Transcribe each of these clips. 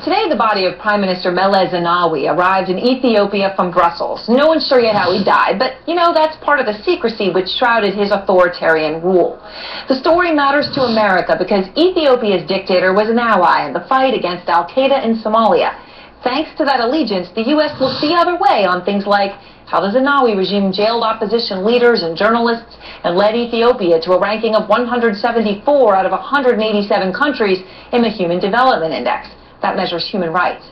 Today, the body of Prime Minister Meles Zenawi arrived in Ethiopia from Brussels. No one's sure yet how he died, but, you know, that's part of the secrecy which shrouded his authoritarian rule. The story matters to America because Ethiopia's dictator was an ally in the fight against al-Qaeda in Somalia. Thanks to that allegiance, the U.S. will see other way on things like how the Zenawi regime jailed opposition leaders and journalists and led Ethiopia to a ranking of 174 out of 187 countries in the Human Development Index. That measures human rights.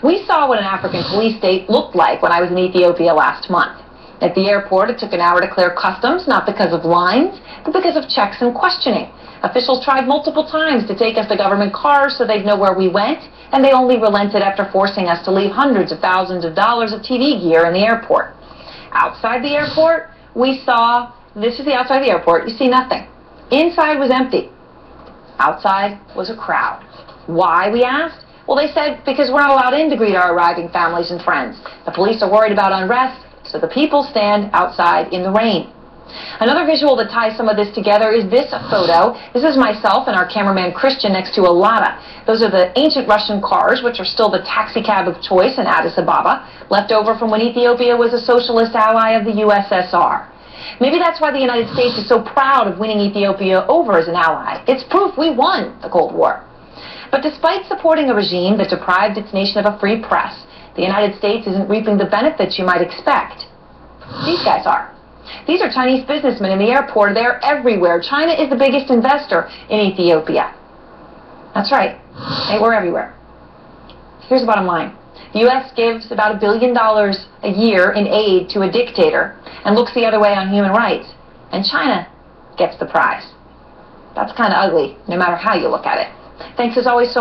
We saw what an African police state looked like when I was in Ethiopia last month. At the airport, it took an hour to clear customs, not because of lines, but because of checks and questioning. Officials tried multiple times to take us to government cars so they'd know where we went, and they only relented after forcing us to leave hundreds of thousands of dollars of TV gear in the airport. Outside the airport, we saw, this is the outside of the airport, you see nothing. Inside was empty. Outside was a crowd. Why, we asked? Well, they said because we're not allowed in to greet our arriving families and friends. The police are worried about unrest, so the people stand outside in the rain. Another visual that ties some of this together is this photo. This is myself and our cameraman Christian next to a Lada. Those are the ancient Russian cars, which are still the taxi cab of choice in Addis Ababa, left over from when Ethiopia was a socialist ally of the USSR. Maybe that's why the United States is so proud of winning Ethiopia over as an ally. It's proof we won the Cold War. But despite supporting a regime that deprived its nation of a free press, the United States isn't reaping the benefits you might expect. These guys are. These are Chinese businessmen in the airport. They're everywhere. China is the biggest investor in Ethiopia. That's right. They were everywhere. Here's the bottom line. The U.S. gives about $1 billion a year in aid to a dictator and looks the other way on human rights. And China gets the prize. That's kind of ugly, no matter how you look at it. Thanks as always so much.